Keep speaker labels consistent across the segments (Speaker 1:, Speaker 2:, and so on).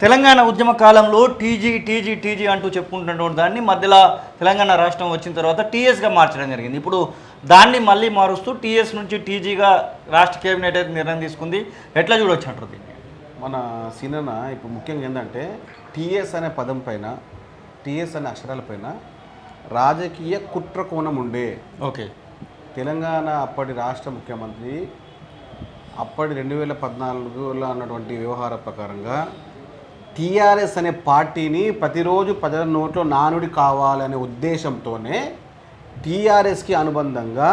Speaker 1: తెలంగాణ ఉద్యమ కాలంలో TG TG TG అంటూ చెప్పుకుంటున్నటువంటి దాన్ని మధ్యలో తెలంగాణ రాష్ట్రం వచ్చిన తర్వాత టీఎస్గా మార్చడం జరిగింది. ఇప్పుడు దాన్ని మళ్ళీ మారుస్తూ టీఎస్ నుంచి టీజీగా రాష్ట్ర కేబినెట్ అయితే నిర్ణయం తీసుకుంది. ఎట్లా చూడొచ్చు అంటారు దీన్ని?
Speaker 2: మన సీనన్న ఇప్పుడు ముఖ్యంగా ఏంటంటే టీఎస్ అనే పదం పైన, టీఎస్ అనే అక్షరాలపైన రాజకీయ కుట్ర కోణం ఉండే.
Speaker 1: ఓకే,
Speaker 2: తెలంగాణ అప్పటి రాష్ట్ర ముఖ్యమంత్రి అప్పటి 2014లో అన్నటువంటి వ్యవహార ప్రకారంగా టీఆర్ఎస్ అనే పార్టీని ప్రతిరోజు ప్రజల నోట్లో నానుడి కావాలనే ఉద్దేశంతోనే టీఆర్ఎస్కి అనుబంధంగా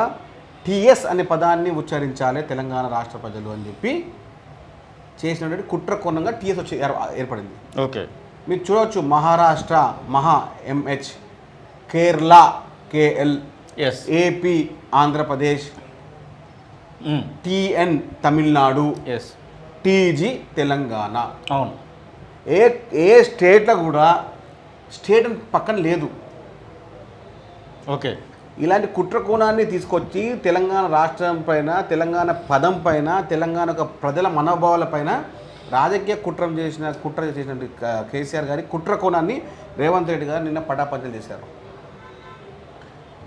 Speaker 2: టీఎస్ అనే పదాన్ని ఉచ్చరించాలి తెలంగాణ రాష్ట్ర ప్రజలు అని చెప్పి చేసినటువంటి కుట్ర కోణంగా టీఎస్ వచ్చి ఏర్పడింది.
Speaker 1: ఓకే,
Speaker 2: మీరు చూడవచ్చు మహారాష్ట్ర మహా MH, Kerala KL,
Speaker 1: yes,
Speaker 2: AP Andhra Pradesh, TN Tamil Nadu,
Speaker 1: yes,
Speaker 2: TG Telangana.
Speaker 1: అవును,
Speaker 2: ఏ స్టేట్లో కూడా స్టేట్ పక్కన లేదు.
Speaker 1: ఓకే,
Speaker 2: ఇలాంటి కుట్ర కోణాన్ని తీసుకొచ్చి తెలంగాణ రాష్ట్రం పైన, తెలంగాణ పదం పైన, తెలంగాణ ప్రజల మనోభావాల పైన రాజకీయ కుట్ర చేసినటువంటి కేసీఆర్ గారి కుట్ర కోణాన్ని రేవంత్ రెడ్డి గారు నిన్న పటాపంచలు చేశారు.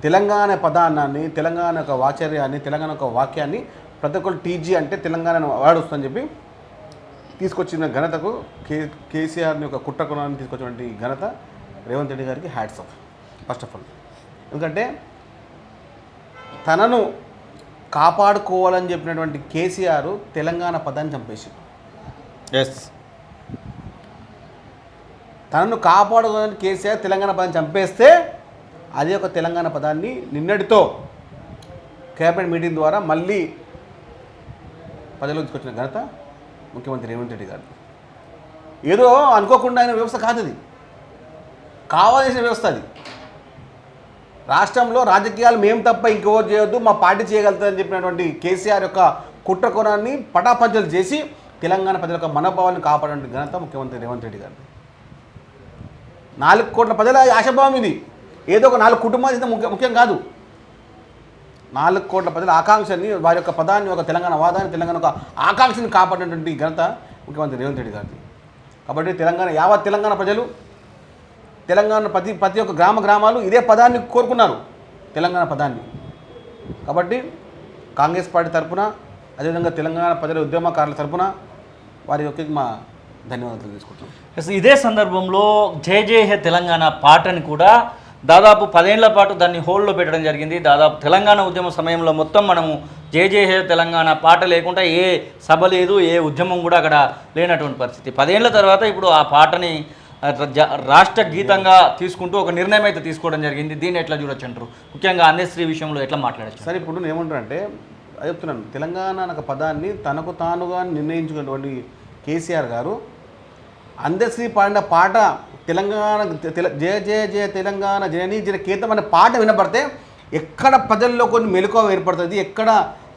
Speaker 2: తెలంగాణ పదాన్నాన్ని, తెలంగాణ యొక్క వాచర్యాన్ని, తెలంగాణ యొక్క వాక్యాన్ని ప్రతి ఒక్కరు టీజీ అంటే తెలంగాణ వాడుస్తుందని చెప్పి తీసుకొచ్చిన ఘనతకు కేసీఆర్ని యొక్క కుట్ర కోణాన్ని తీసుకొచ్చినటువంటి ఘనత రేవంత్ రెడ్డి గారికి hats off first of all. ఎందుకంటే తనను కాపాడుకోవాలని చెప్పినటువంటి కేసీఆర్ తెలంగాణ పదాన్ని చంపేసి,
Speaker 1: ఎస్,
Speaker 2: తనను కాపాడుకోవాలని కేసీఆర్ తెలంగాణ పదాన్ని చంపేస్తే అదే ఒక తెలంగాణ పదాన్ని నిన్నటితో కేబినెట్ మీటింగ్ ద్వారా మళ్ళీ ప్రజలకు తీసుకొచ్చిన ఘనత ముఖ్యమంత్రి రేవంత్ రెడ్డి గారు. ఏదో అనుకోకుండా అయిన వ్యవస్థ కాదు, అది కావాల్సిన వ్యవస్థ. అది రాష్ట్రంలో రాజకీయాలు మేము తప్ప ఇంకెవరు చేయొద్దు, మా పార్టీ చేయగలుగుతుందని చెప్పినటువంటి కేసీఆర్ యొక్క కుట్ర కోణాన్ని పటాపంచలు చేసి తెలంగాణ ప్రజల యొక్క మనోభావాన్ని కాపాడే ఘనత ముఖ్యమంత్రి రేవంత్ రెడ్డి గారు. 4 కోట్ల ప్రజల ఆశాభావం ఇది. ఏదో ఒక 4 కుటుంబాలు ముఖ్యం కాదు. 4 కోట్ల ప్రజల ఆకాంక్షని, వారి యొక్క పదాన్ని, ఒక తెలంగాణ వాదాన్ని, తెలంగాణ ఒక ఆకాంక్షని కాపాడినటువంటి ఘనత ముఖ్యమంత్రి రేవంత్ రెడ్డి గారిది. కాబట్టి యావత్ తెలంగాణ ప్రజలు, తెలంగాణ ప్రతి ఒక్క గ్రామాలు ఇదే పదాన్ని కోరుకున్నారు, తెలంగాణ పదాన్ని. కాబట్టి కాంగ్రెస్ పార్టీ తరఫున, అదేవిధంగా తెలంగాణ ప్రజల ఉద్యమకారుల తరఫున వారి యొక్క మా ధన్యవాదాలు తీసుకుంటున్నాం.
Speaker 1: ఇదే సందర్భంలో జై జై హే తెలంగాణ పాటని కూడా దాదాపు 10 ఏళ్ల పాటు దాన్ని హోల్డ్లో పెట్టడం జరిగింది. దాదాపు తెలంగాణ ఉద్యమ సమయంలో మొత్తం మనము జై జై హే తెలంగాణ పాట లేకుండా ఏ సభ లేదు, ఏ ఉద్యమం కూడా అక్కడ లేనటువంటి పరిస్థితి. 10 ఏళ్ల తర్వాత ఇప్పుడు ఆ పాటని రాష్ట్ర గీతంగా తీసుకుంటూ ఒక నిర్ణయం అయితే తీసుకోవడం జరిగింది. దీన్ని ఎట్లా చూడొచ్చు అంటారు? ముఖ్యంగా అందశ్రీ విషయంలో ఎట్లా మాట్లాడచ్చు?
Speaker 2: సరే, ఇప్పుడు నేను ఏమంటానంటే చెప్తున్నాను, తెలంగాణ అనే పదాన్ని తనకు తానుగా నిర్ణయించుకున్నటువంటి కేసీఆర్ గారు అందశ్రీ పాడిన పాట తెలంగాణ జయ జయ జయ తెలంగాణ జననీ జన కేతం అనే పాట వినపడితే ఎక్కడ ప్రజల్లో కొన్ని మెలకువ ఏర్పడుతుంది, ఎక్కడ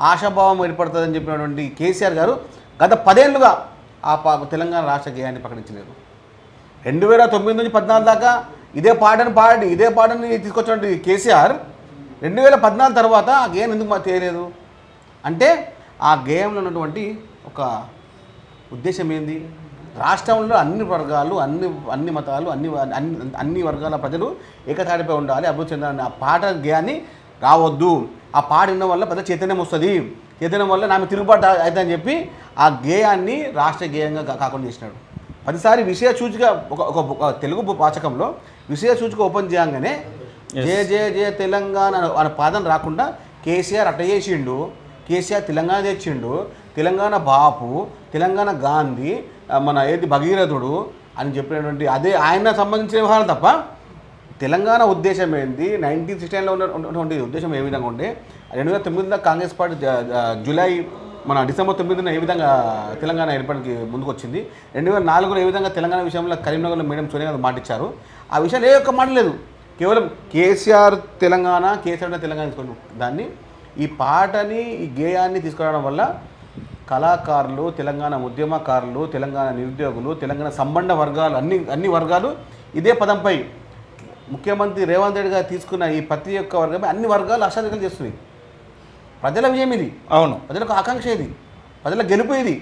Speaker 2: ఆశాభావం ఏర్పడుతుంది అని చెప్పినటువంటి కేసీఆర్ గారు గత 10 ఏళ్ళుగా ఆ తెలంగాణ రాష్ట్ర గేయాన్ని ప్రకటించలేదు. 2009 నుంచి 14 దాకా ఇదే పాటని తీసుకొచ్చినటువంటి కేసీఆర్ 2014 తర్వాత ఆ గేయం ఎందుకు చేయలేదు అంటే ఆ గేయంలో ఉన్నటువంటి ఒక ఉద్దేశం ఏంది? రాష్ట్రంలో అన్ని వర్గాలు, అన్ని మతాలు, అన్ని వర్గాల ప్రజలు ఏకతాటిపై ఉండాలి, అభివృద్ధి చెందాలని. ఆ పాట గేయాన్ని రావద్దు, ఆ పాట వినడం వల్ల పెద్ద చైతన్యం వస్తుంది, చైతన్యం వల్ల నాకు తిరుగుబాటు అవుతుందని చెప్పి ఆ గేయాన్ని రాష్ట్ర గేయంగా కాకుండా చేసినాడు. 10 సారి విషయ సూచిక ఒక తెలుగు వాచకంలో విషయ సూచిక ఓపెన్ చేయగానే జయ జయ జయ తెలంగాణ అనే పాదం రాకుండా కేసీఆర్ అట్ట చేసిండు. కేసీఆర్ తెలంగాణ తెచ్చిండు, తెలంగాణ బాపు, తెలంగాణ గాంధీ, మన భగీరథుడు అని చెప్పినటువంటి అదే ఆయన సంబంధించిన వ్యవహారం తప్ప తెలంగాణ ఉద్దేశం ఏంది, 1969లో ఉన్నటువంటి ఉద్దేశం ఏ విధంగా ఉండే, 2009 కాంగ్రెస్ పార్టీ డిసెంబర్ 9న ఏ విధంగా తెలంగాణ ఏర్పడానికి ముందుకు వచ్చింది, 2004లో ఏ విధంగా తెలంగాణ విషయంలో కరీంనగర్లో మేడం సోనియా గాంధీ మాట ఇచ్చారు, ఆ విషయాలు ఏ ఒక్క మాట లేదు. కేవలం కేసీఆర్ తెలంగాణ తీసుకుని దాన్ని ఈ పాటని, ఈ గేయాన్ని తీసుకురావడం వల్ల కళాకారులు, తెలంగాణ ఉద్యమకారులు, తెలంగాణ నిరుద్యోగులు, తెలంగాణ సంబంధ వర్గాలు, అన్ని వర్గాలు ఇదే పదంపై ముఖ్యమంత్రి రేవంత్ రెడ్డి గారు తీసుకున్న ఈ ప్రతి ఒక్క వర్గమే అన్ని వర్గాలు ఆశాదికలు చేస్తున్నాయి. ప్రజల విజయం ఇది.
Speaker 1: అవును,
Speaker 2: ప్రజలకు ఆకాంక్ష ఇది, ప్రజల గెలుపు ఇది.